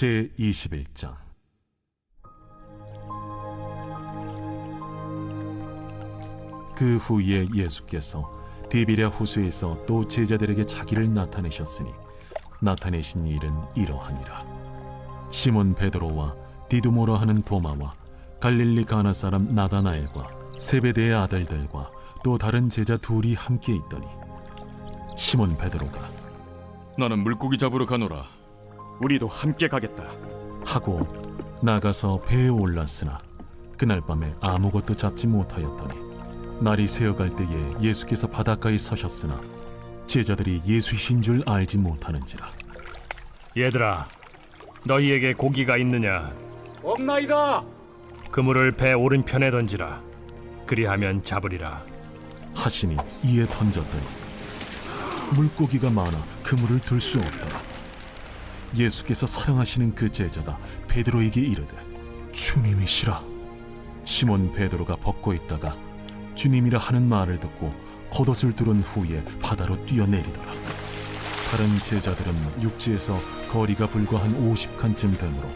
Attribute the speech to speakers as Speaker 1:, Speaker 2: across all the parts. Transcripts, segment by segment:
Speaker 1: 제21장. 그 후에 예수께서 디비랴 호수에서 또 제자들에게 자기를 나타내셨으니 나타내신 일은 이러하니라. 시몬 베드로와 디두모라 하는 도마와 갈릴리 가나 사람 나다나엘과 세베대의 아들들과 또 다른 제자 둘이 함께 있더니 시몬 베드로가
Speaker 2: 나는 물고기 잡으러 가노라.
Speaker 3: 우리도 함께 가겠다
Speaker 1: 하고 나가서 배에 올랐으나 그날 밤에 아무것도 잡지 못하였더니 날이 새어갈 때에 예수께서 바닷가에 서셨으나 제자들이 예수이신 줄 알지 못하는지라.
Speaker 4: 얘들아, 너희에게 고기가 있느냐?
Speaker 3: 없나이다.
Speaker 4: 그물을 배 오른편에 던지라. 그리하면 잡으리라.
Speaker 1: 하시니 이에 던졌더니 물고기가 많아 그물을 들 수 없더라. 예수께서 사랑하시는 그 제자가 베드로에게 이르되 주님이시라. 시몬 베드로가 벗고 있다가 주님이라 하는 말을 듣고 겉옷을 두른 후에 바다로 뛰어내리더라. 다른 제자들은 육지에서 거리가 불과 한 50칸쯤 되므로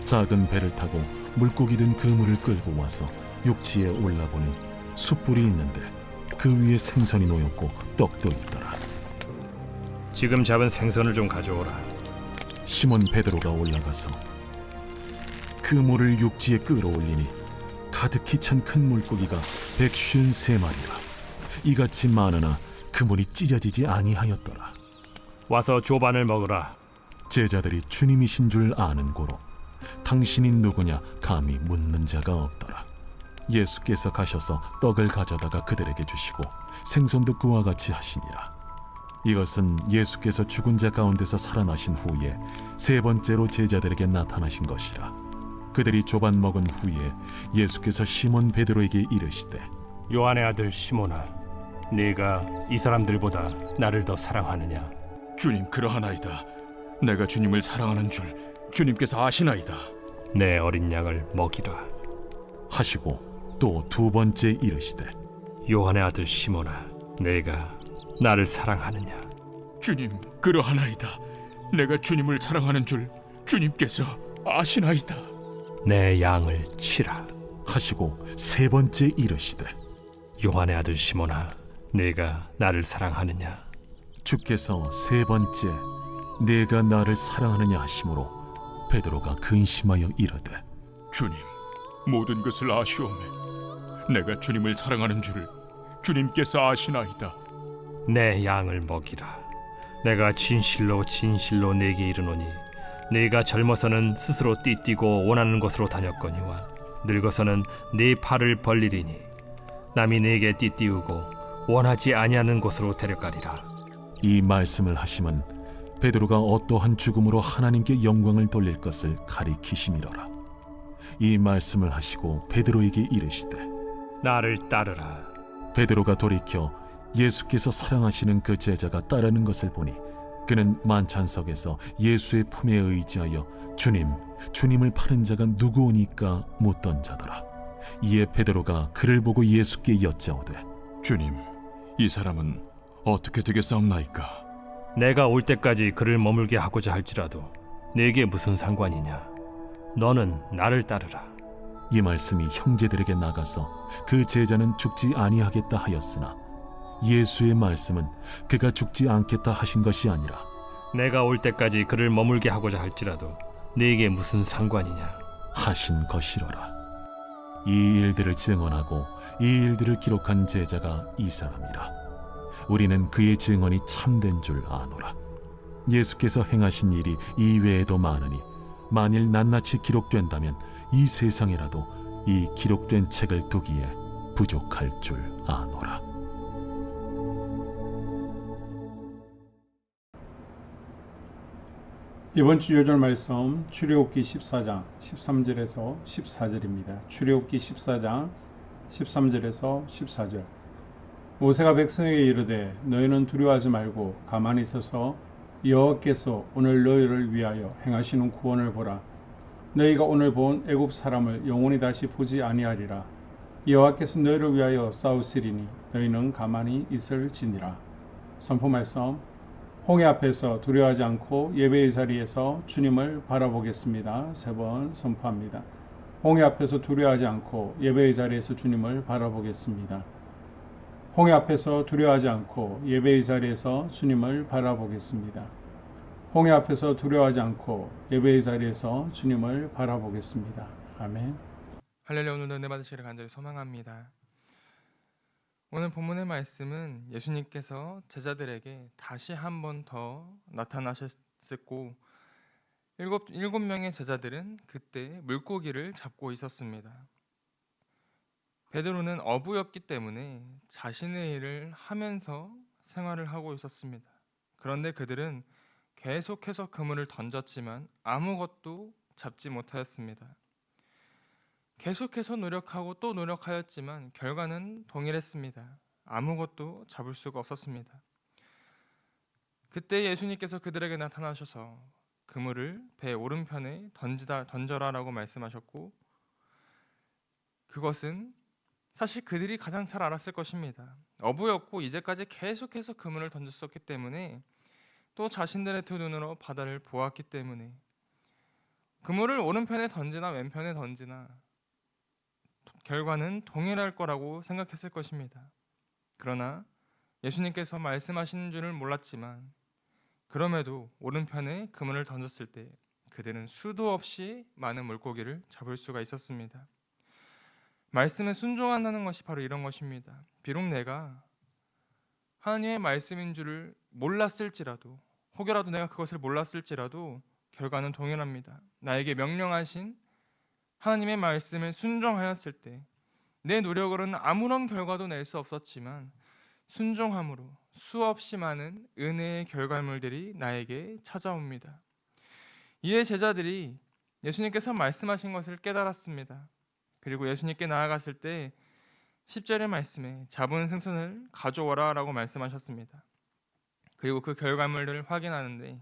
Speaker 1: 작은 배를 타고 물고기 든 그물을 끌고 와서 육지에 올라보니 숯불이 있는데 그 위에 생선이 놓였고 떡도 있더라.
Speaker 4: 지금 잡은 생선을 좀 가져오라.
Speaker 1: 시몬 베드로가 올라가서 그물을 육지에 끌어올리니 가득히 찬 큰 물고기가 153마리라. 이같이 많으나 그물이 찢어지지 아니하였더라.
Speaker 4: 와서 조반을 먹으라.
Speaker 1: 제자들이 주님이신 줄 아는 고로 당신이 누구냐 감히 묻는 자가 없더라. 예수께서 가셔서 떡을 가져다가 그들에게 주시고 생선도 그와 같이 하시니라. 이것은 예수께서 죽은 자 가운데서 살아나신 후에 세 번째로 제자들에게 나타나신 것이라. 그들이 조반 먹은 후에 예수께서 시몬 베드로에게 이르시되
Speaker 4: 요한의 아들 시몬아, 네가 이 사람들보다 나를 더 사랑하느냐?
Speaker 2: 주님, 그러하나이다. 내가 주님을 사랑하는 줄 주님께서 아시나이다.
Speaker 4: 내 어린 양을 먹이라.
Speaker 1: 하시고 또 두 번째 이르시되
Speaker 4: 요한의 아들 시몬아, 네가 나를 사랑하느냐?
Speaker 2: 주님, 그러하나이다. 내가 주님을 사랑하는 줄 주님께서 아시나이다.
Speaker 4: 내 양을 치라.
Speaker 1: 하시고 세 번째 이르시되
Speaker 4: 요한의 아들 시몬아, 네가 나를 사랑하느냐?
Speaker 1: 주께서 세 번째 내가 나를 사랑하느냐 하심으로 베드로가 근심하여 이르되
Speaker 2: 주님, 모든 것을 아시오매. 내가 주님을 사랑하는 줄 주님께서 아시나이다.
Speaker 4: 내 양을 먹이라. 내가 진실로 진실로 네게 이르노니 네가 젊어서는 스스로 띠뛰고 원하는 곳으로 다녔거니와 늙어서는 네 팔을 벌리리니 남이 네게 띠띠우고 원하지 아니하는 곳으로 데려가리라.
Speaker 1: 이 말씀을 하심은 베드로가 어떠한 죽음으로 하나님께 영광을 돌릴 것을 가리키심이로라. 이 말씀을 하시고 베드로에게 이르시되
Speaker 4: 나를 따르라.
Speaker 1: 베드로가 돌이켜 예수께서 사랑하시는 그 제자가 따르는 것을 보니 그는 만찬석에서 예수의 품에 의지하여 주님을 파는 자가 누구오니까 묻던 자더라. 이에 베드로가 그를 보고 예수께 여짜오되
Speaker 2: 주님, 이 사람은 어떻게 되겠사옵나이까?
Speaker 4: 내가 올 때까지 그를 머물게 하고자 할지라도 네게 무슨 상관이냐? 너는 나를 따르라.
Speaker 1: 이 말씀이 형제들에게 나가서 그 제자는 죽지 아니하겠다 하였으나 예수의 말씀은 그가 죽지 않겠다 하신 것이 아니라
Speaker 4: 내가 올 때까지 그를 머물게 하고자 할지라도 네게 무슨 상관이냐?
Speaker 1: 하신 것이로라. 이 일들을 증언하고 이 일들을 기록한 제자가 이 사람이라. 우리는 그의 증언이 참된 줄 아노라. 예수께서 행하신 일이 이외에도 많으니 만일 낱낱이 기록된다면 이 세상에라도 이 기록된 책을 두기에 부족할 줄 아노라.
Speaker 5: 이번 주 요절 말씀 출애굽기 14장 13절에서 14절입니다. 출애굽기 14장 13절에서 14절. 모세가 백성에게 이르되 너희는 두려워하지 말고 가만히 서서 여호와께서 오늘 너희를 위하여 행하시는 구원을 보라. 너희가 오늘 본 애굽 사람을 영원히 다시 보지 아니하리라. 여호와께서 너희를 위하여 싸우시리니 너희는 가만히 있을지니라. 선포 말씀. 홍해 앞에서 두려워하지 않고 예배의 자리에서 주님을 바라보겠습니다. 3번 선포합니다. 홍해 앞에서 두려워하지 않고 예배의 자리에서 주님을 바라보겠습니다. 홍해 앞에서 두려워하지 않고 예배의 자리에서 주님을 바라보겠습니다. 홍해 앞에서 두려워하지 않고 예배의 자리에서 주님을 바라보겠습니다. 아멘.
Speaker 6: 할렐루야. 오늘도 은혜 받으시기를 간절히 소망합니다. 오늘 본문의 말씀은 예수님께서 제자들에게 다시 한 번 더 나타나셨고 일곱 명의 제자들은 그때 물고기를 잡고 있었습니다. 베드로는 어부였기 때문에 자신의 일을 하면서 생활을 하고 있었습니다. 그런데 그들은 계속해서 그물을 던졌지만 아무것도 잡지 못하였습니다. 계속해서 노력하고 또 노력하였지만 결과는 동일했습니다. 아무것도 잡을 수가 없었습니다. 그때 예수님께서 그들에게 나타나셔서 그물을 배 오른편에 던져라라고 말씀하셨고, 그것은 사실 그들이 가장 잘 알았을 것입니다. 어부였고 이제까지 계속해서 그물을 던졌었기 때문에, 또 자신들의 두 눈으로 바다를 보았기 때문에 그물을 오른편에 던지나 왼편에 던지나 결과는 동일할 거라고 생각했을 것입니다. 그러나 예수님께서 말씀하시는 줄을 몰랐지만 그럼에도 오른편에 그물을 던졌을 때 그들은 수도 없이 많은 물고기를 잡을 수가 있었습니다. 말씀에 순종한다는 것이 바로 이런 것입니다. 비록 내가 하나님의 말씀인 줄을 몰랐을지라도, 혹여라도 내가 그것을 몰랐을지라도 결과는 동일합니다. 나에게 명령하신 하나님의 말씀을 순종하였을 때 내 노력으로는 아무런 결과도 낼 수 없었지만 순종함으로 수없이 많은 은혜의 결과물들이 나에게 찾아옵니다. 이에 제자들이 예수님께서 말씀하신 것을 깨달았습니다. 그리고 예수님께 나아갔을 때 10절의 말씀에 잡은 생선을 가져오라 라고 말씀하셨습니다. 그리고 그 결과물들을 확인하는데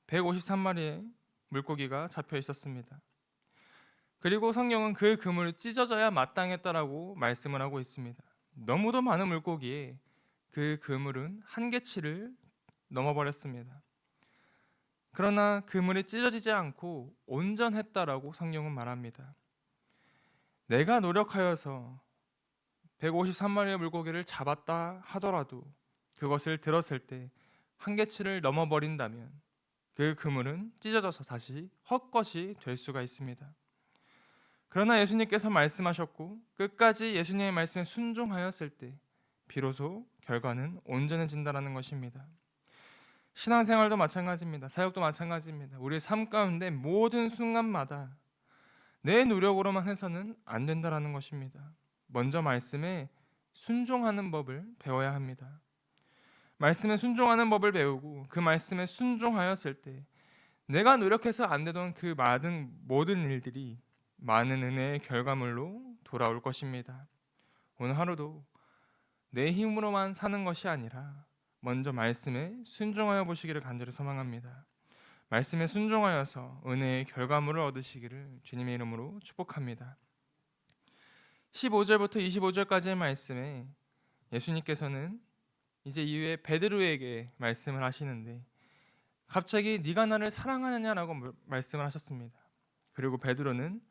Speaker 6: 153마리의 물고기가 잡혀 있었습니다. 그리고 성경은 그 그물이 찢어져야 마땅했다라고 말씀을 하고 있습니다. 너무도 많은 물고기에 그 그물은 한계치를 넘어버렸습니다. 그러나 그물이 찢어지지 않고 온전했다라고 성경은 말합니다. 내가 노력하여서 153마리의 물고기를 잡았다 하더라도 그것을 들었을 때 한계치를 넘어버린다면 그 그물은 찢어져서 다시 헛것이 될 수가 있습니다. 그러나 예수님께서 말씀하셨고 끝까지 예수님의 말씀에 순종하였을 때 비로소 결과는 온전해진다는 것입니다. 신앙생활도 마찬가지입니다. 사역도 마찬가지입니다. 우리의 삶 가운데 모든 순간마다 내 노력으로만 해서는 안 된다는 것입니다. 먼저 말씀에 순종하는 법을 배워야 합니다. 말씀에 순종하는 법을 배우고 그 말씀에 순종하였을 때 내가 노력해서 안 되던 그 모든 일들이 많은 은혜의 결과물로 돌아올 것입니다. 오늘 하루도 내 힘으로만 사는 것이 아니라 먼저 말씀에 순종하여 보시기를 간절히 소망합니다. 말씀에 순종하여서 은혜의 결과물을 얻으시기를 주님의 이름으로 축복합니다. 15절부터 25절까지의 말씀에 예수님께서는 이제 이후에 베드로에게 말씀을 하시는데 갑자기 네가 나를 사랑하느냐라고 말씀을 하셨습니다. 그리고 베드로는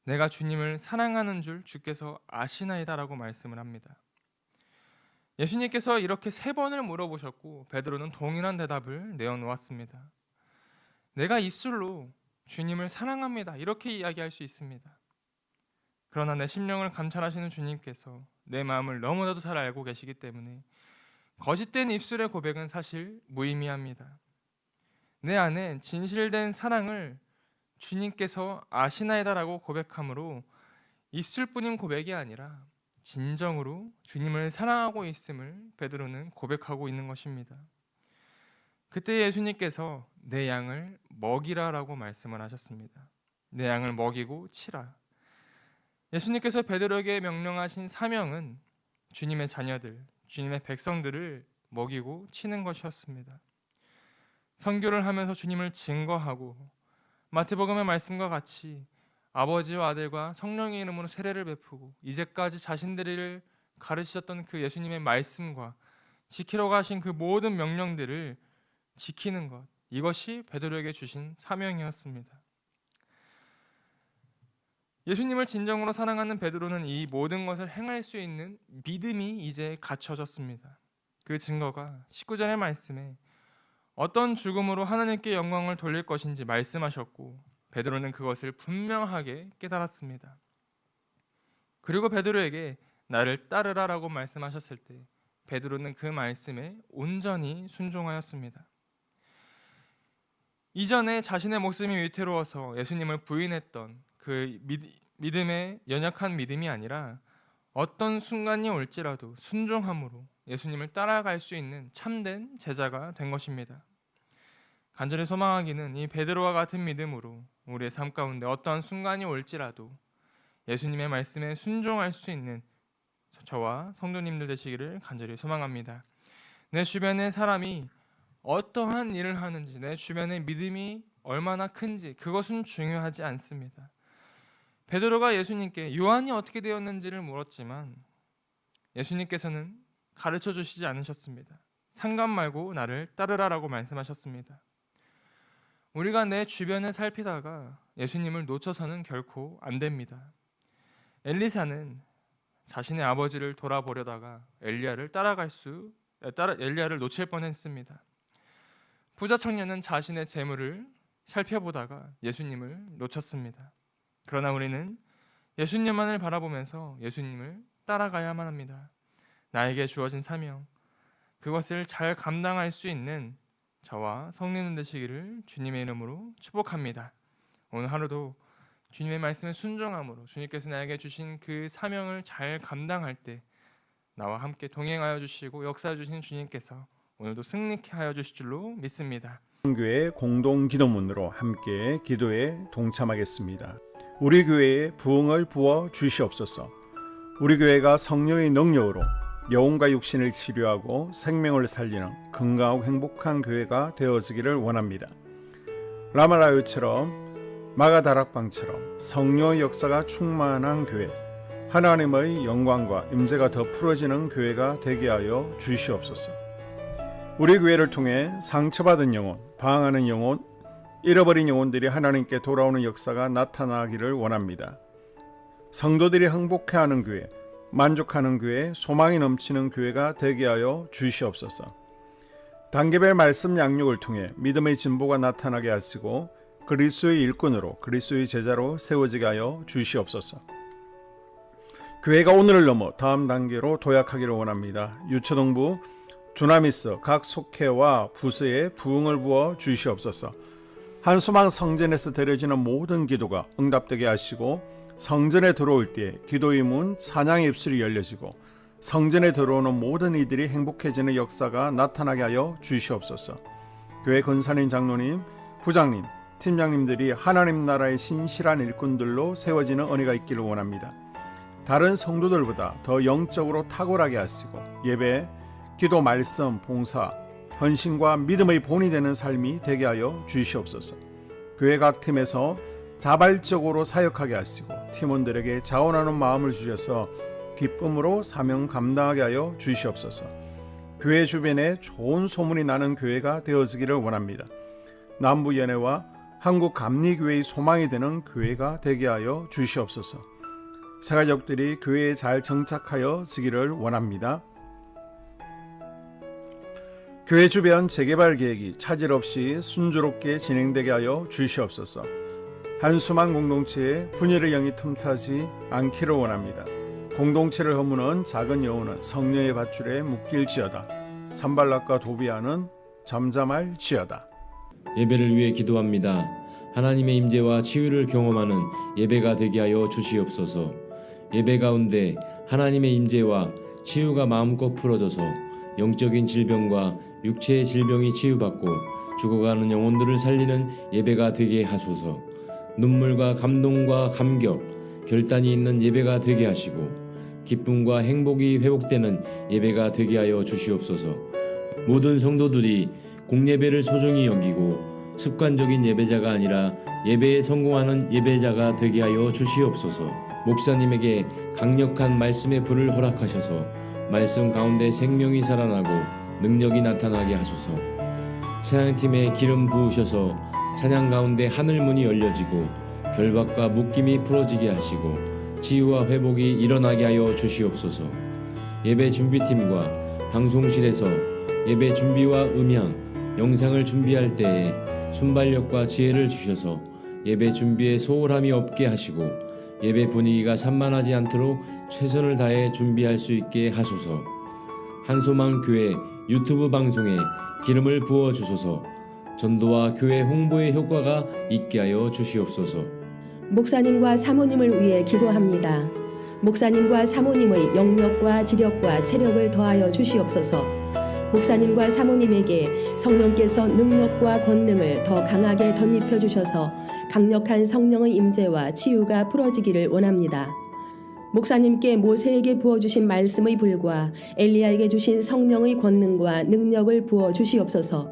Speaker 6: 내가 주님을 사랑하는 줄 주께서 아시나이다라고 말씀을 합니다. 예수님께서 이렇게 3번을 물어보셨고 베드로는 동일한 대답을 내어놓았습니다. 내가 입술로 주님을 사랑합니다 이렇게 이야기할 수 있습니다. 그러나 내 심령을 감찰하시는 주님께서 내 마음을 너무나도 잘 알고 계시기 때문에 거짓된 입술의 고백은 사실 무의미합니다. 내 안에 진실된 사랑을 주님께서 아시나이다라고 고백함으로 입술뿐인 고백이 아니라 진정으로 주님을 사랑하고 있음을 베드로는 고백하고 있는 것입니다. 그때 예수님께서 내 양을 먹이라라고 말씀을 하셨습니다. 내 양을 먹이고 치라. 예수님께서 베드로에게 명령하신 사명은 주님의 자녀들, 주님의 백성들을 먹이고 치는 것이었습니다. 선교를 하면서 주님을 증거하고 마태복음의 말씀과 같이 아버지와 아들과 성령의 이름으로 세례를 베푸고 이제까지 자신들을 가르치셨던 그 예수님의 말씀과 지키려고 하신 그 모든 명령들을 지키는 것, 이것이 베드로에게 주신 사명이었습니다. 예수님을 진정으로 사랑하는 베드로는 이 모든 것을 행할 수 있는 믿음이 이제 갖춰졌습니다. 그 증거가 19절의 말씀에 어떤 죽음으로 하나님께 영광을 돌릴 것인지 말씀하셨고, 베드로는 그것을 분명하게 깨달았습니다. 그리고 베드로에게 나를 따르라라고 말씀하셨을 때 베드로는 그 말씀에 온전히 순종하였습니다. 이전에 자신의 목숨이 위태로워서 예수님을 부인했던 그 믿음의 연약한 믿음이 아니라 어떤 순간이 올지라도 순종함으로 예수님을 따라갈 수 있는 참된 제자가 된 것입니다. 간절히 소망하기는 이 베드로와 같은 믿음으로 우리의 삶 가운데 어떠한 순간이 올지라도 예수님의 말씀에 순종할 수 있는 저와 성도님들 되시기를 간절히 소망합니다. 내 주변의 사람이 어떠한 일을 하는지, 내 주변의 믿음이 얼마나 큰지 그것은 중요하지 않습니다. 베드로가 예수님께 요한이 어떻게 되었는지를 물었지만 예수님께서는 가르쳐 주시지 않으셨습니다. 상관 말고 나를 따르라라고 말씀하셨습니다. 우리가 내 주변을 살피다가 예수님을 놓쳐서는 결코 안 됩니다. 엘리사는 자신의 아버지를 돌아보려다가 엘리야를 놓칠 뻔했습니다. 부자 청년은 자신의 재물을 살펴보다가 예수님을 놓쳤습니다. 그러나 우리는 예수님만을 바라보면서 예수님을 따라가야만 합니다. 나에게 주어진 사명, 그것을 잘 감당할 수 있는 저와 성령님 되시기를 주님의 이름으로 축복합니다. 오늘 하루도 주님의 말씀에 순종함으로 주님께서 나에게 주신 그 사명을 잘 감당할 때 나와 함께 동행하여 주시고 역사해 주신 주님께서 오늘도 승리케 하여 주실 줄로 믿습니다.
Speaker 5: 교회 공동 기도문으로 함께 기도에 동참하겠습니다. 우리 교회에 부흥을 부어 주시옵소서. 우리 교회가 성령의 능력으로 영혼과 육신을 치료하고 생명을 살리는 건강하고 행복한 교회가 되어지기를 원합니다. 라마라요처럼 마가다락방처럼 성령의 역사가 충만한 교회, 하나님의 영광과 임재가 더 풀어지는 교회가 되게 하여 주시옵소서. 우리 교회를 통해 상처받은 영혼, 방황하는 영혼, 잃어버린 영혼들이 하나님께 돌아오는 역사가 나타나기를 원합니다. 성도들이 행복해하는 교회, 만족하는 교회, 소망이 넘치는 교회가 되게 하여 주시옵소서. 단계별 말씀 양육을 통해 믿음의 진보가 나타나게 하시고 그리스도의 일꾼으로 그리스도의 제자로 세워지게 하여 주시옵소서. 교회가 오늘을 넘어 다음 단계로 도약하기를 원합니다. 유초동부 주나미스 각 속회와 부서에 부흥을 부어 주시옵소서. 한수망 성전에서 드려지는 모든 기도가 응답되게 하시고 성전에 들어올 때 기도의 문, 찬양의 입술이 열려지고 성전에 들어오는 모든 이들이 행복해지는 역사가 나타나게 하여 주시옵소서. 교회 권사님, 장로님, 부장님, 팀장님들이 하나님 나라의 신실한 일꾼들로 세워지는 은혜가 있기를 원합니다. 다른 성도들보다 더 영적으로 탁월하게 하시고 예배, 기도, 말씀, 봉사, 헌신과 믿음의 본이 되는 삶이 되게 하여 주시옵소서. 교회 각 팀에서 자발적으로 사역하게 하시고 팀원들에게 자원하는 마음을 주셔서 기쁨으로 사명 감당하게 하여 주시옵소서. 교회 주변에 좋은 소문이 나는 교회가 되어지기를 원합니다. 남부연회와 한국감리교회의 소망이 되는 교회가 되게 하여 주시옵소서. 새가족들이 교회에 잘 정착하여 지기를 원합니다. 교회 주변 재개발 계획이 차질 없이 순조롭게 진행되게 하여 주시옵소서. 한수만 공동체에 분열의 영이 틈타지 않기를 원합니다. 공동체를 허무는 작은 여우는 성령의 밧줄에 묶일지어다. 산발락과 도비아는 잠잠할지어다.
Speaker 7: 예배를 위해 기도합니다. 하나님의 임재와 치유를 경험하는 예배가 되게 하여 주시옵소서. 예배 가운데 하나님의 임재와 치유가 마음껏 풀어져서 영적인 질병과 육체의 질병이 치유받고 죽어가는 영혼들을 살리는 예배가 되게 하소서. 눈물과 감동과 감격, 결단이 있는 예배가 되게 하시고 기쁨과 행복이 회복되는 예배가 되게 하여 주시옵소서. 모든 성도들이 공예배를 소중히 여기고 습관적인 예배자가 아니라 예배에 성공하는 예배자가 되게 하여 주시옵소서. 목사님에게 강력한 말씀의 불을 허락하셔서 말씀 가운데 생명이 살아나고 능력이 나타나게 하소서. 찬양팀에 기름 부으셔서 찬양 가운데 하늘 문이 열려지고 결박과 묶임이 풀어지게 하시고 치유와 회복이 일어나게 하여 주시옵소서. 예배 준비팀과 방송실에서 예배 준비와 음향, 영상을 준비할 때에 순발력과 지혜를 주셔서 예배 준비에 소홀함이 없게 하시고 예배 분위기가 산만하지 않도록 최선을 다해 준비할 수 있게 하소서. 한소망 교회 유튜브 방송에 기름을 부어 주소서. 전도와 교회 홍보의 효과가 있게 하여 주시옵소서.
Speaker 8: 목사님과 사모님을 위해 기도합니다. 목사님과 사모님의 영력과 지력과 체력을 더하여 주시옵소서. 목사님과 사모님에게 성령께서 능력과 권능을 더 강하게 덧입혀 주셔서 강력한 성령의 임재와 치유가 풀어지기를 원합니다. 목사님께 모세에게 부어주신 말씀의 불과 엘리야에게 주신 성령의 권능과 능력을 부어 주시옵소서.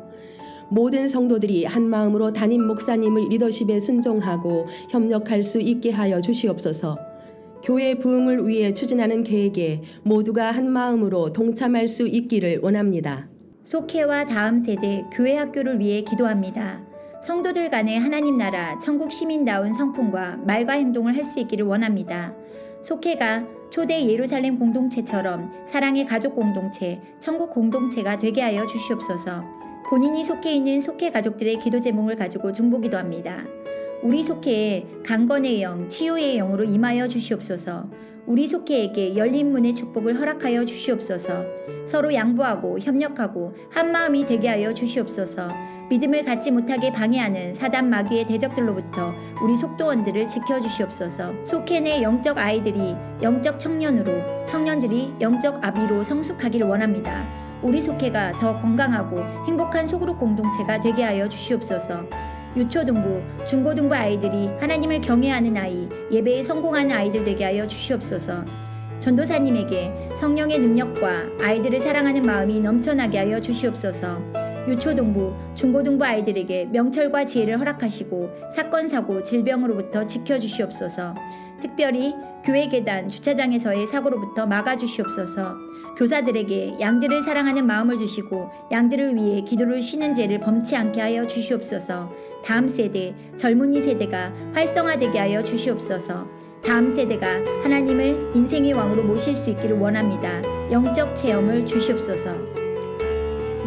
Speaker 8: 모든 성도들이 한 마음으로 담임 목사님의 리더십에 순종하고 협력할 수 있게 하여 주시옵소서. 교회 부흥을 위해 추진하는 계획에 모두가 한 마음으로 동참할 수 있기를 원합니다.
Speaker 9: 속회와 다음 세대 교회 학교를 위해 기도합니다. 성도들 간의 하나님 나라 천국 시민다운 성품과 말과 행동을 할 수 있기를 원합니다. 속회가 초대 예루살렘 공동체처럼 사랑의 가족 공동체, 천국 공동체가 되게 하여 주시옵소서. 본인이 속해 있는 속회 가족들의 기도 제목을 가지고 중보기도합니다. 우리 속회에 강건의 영, 치유의 영으로 임하여 주시옵소서. 우리 속회에게 열린 문의 축복을 허락하여 주시옵소서. 서로 양보하고 협력하고 한 마음이 되게 하여 주시옵소서. 믿음을 갖지 못하게 방해하는 사단 마귀의 대적들로부터 우리 속도원들을 지켜주시옵소서. 속회 내 영적 아이들이 영적 청년으로, 청년들이 영적 아비로 성숙하기를 원합니다. 우리 속회가 더 건강하고 행복한 소그룹 공동체가 되게 하여 주시옵소서. 유초등부, 중고등부 아이들이 하나님을 경외하는 아이, 예배에 성공하는 아이들 되게 하여 주시옵소서. 전도사님에게 성령의 능력과 아이들을 사랑하는 마음이 넘쳐나게 하여 주시옵소서. 유초등부, 중고등부 아이들에게 명철과 지혜를 허락하시고 사건, 사고, 질병으로부터 지켜주시옵소서. 특별히 교회 계단, 주차장에서의 사고로부터 막아주시옵소서. 교사들에게 양들을 사랑하는 마음을 주시고 양들을 위해 기도를 쉬는 죄를 범치 않게 하여 주시옵소서. 다음 세대, 젊은이 세대가 활성화되게 하여 주시옵소서. 다음 세대가 하나님을 인생의 왕으로 모실 수 있기를 원합니다. 영적 체험을 주시옵소서.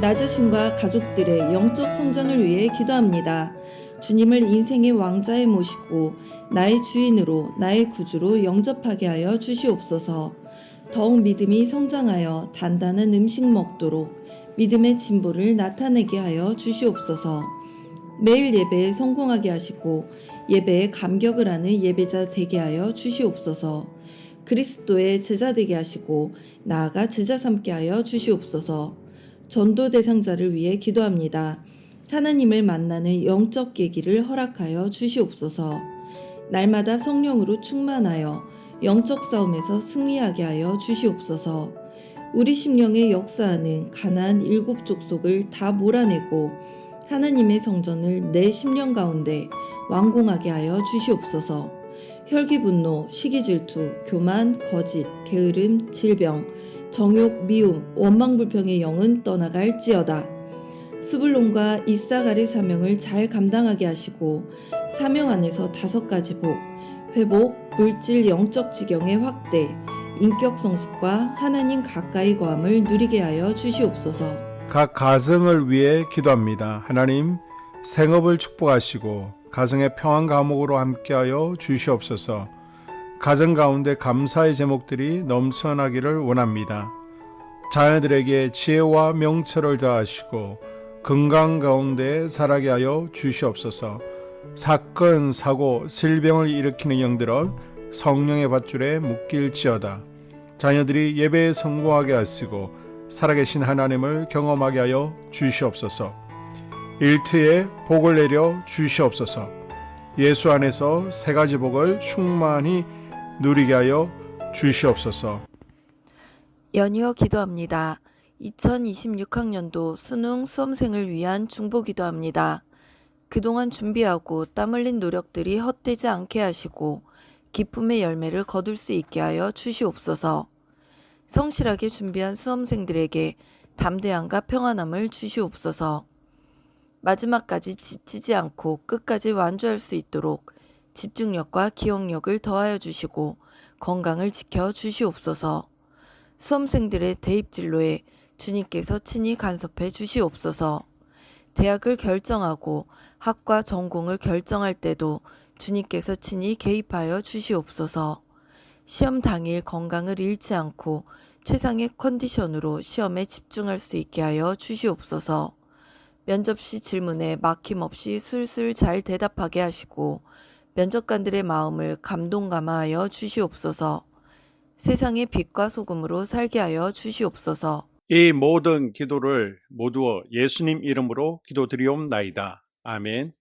Speaker 10: 나 자신과 가족들의 영적 성장을 위해 기도합니다. 주님을 인생의 왕자에 모시고 나의 주인으로 나의 구주로 영접하게 하여 주시옵소서. 더욱 믿음이 성장하여 단단한 음식 먹도록 믿음의 진보를 나타내게 하여 주시옵소서. 매일 예배에 성공하게 하시고 예배에 감격을 하는 예배자 되게 하여 주시옵소서. 그리스도의 제자 되게 하시고 나아가 제자 삼게 하여 주시옵소서. 전도 대상자를 위해 기도합니다. 하나님을 만나는 영적 계기를 허락하여 주시옵소서. 날마다 성령으로 충만하여 영적 싸움에서 승리하게 하여 주시옵소서. 우리 심령에 역사하는 가나안 7 족속을 다 몰아내고 하나님의 성전을 내 심령 가운데 완공하게 하여 주시옵소서. 혈기 분노, 시기 질투, 교만, 거짓, 게으름, 질병, 정욕, 미움, 원망 불평의 영은 떠나갈지어다. 스불론과 이사갈의 사명을 잘 감당하게 하시고 사명 안에서 5가지 복, 회복, 물질 영적 지경의 확대, 인격 성숙과 하나님 가까이 거함을 누리게 하여 주시옵소서.
Speaker 5: 각 가정을 위해 기도합니다. 하나님, 생업을 축복하시고 가정의 평안 감옥으로 함께하여 주시옵소서. 가정 가운데 감사의 제목들이 넘쳐나기를 원합니다. 자녀들에게 지혜와 명철을 더하시고 건강 가운데 자라게 하여 주시옵소서. 사건, 사고, 질병을 일으키는 영들은 성령의 밧줄에 묶일지어다. 자녀들이 예배에 성공하게 하시고 살아계신 하나님을 경험하게 하여 주시옵소서. 일터에 복을 내려 주시옵소서. 예수 안에서 3가지 복을 충만히 누리게 하여 주시옵소서.
Speaker 10: 연이어 기도합니다. 2026학년도 수능 수험생을 위한 중보 기도합니다. 그동안 준비하고 땀 흘린 노력들이 헛되지 않게 하시고 기쁨의 열매를 거둘 수 있게 하여 주시옵소서. 성실하게 준비한 수험생들에게 담대함과 평안함을 주시옵소서. 마지막까지 지치지 않고 끝까지 완주할 수 있도록 집중력과 기억력을 더하여 주시고 건강을 지켜 주시옵소서. 수험생들의 대입 진로에 주님께서 친히 간섭해 주시옵소서. 대학을 결정하고 학과 전공을 결정할 때도 주님께서 친히 개입하여 주시옵소서. 시험 당일 건강을 잃지 않고 최상의 컨디션으로 시험에 집중할 수 있게 하여 주시옵소서. 면접 시 질문에 막힘없이 술술 잘 대답하게 하시고 면접관들의 마음을 감동감화하여 주시옵소서. 세상의 빛과 소금으로 살게 하여 주시옵소서.
Speaker 5: 이 모든 기도를 모두 예수님 이름으로 기도드리옵나이다. 아멘.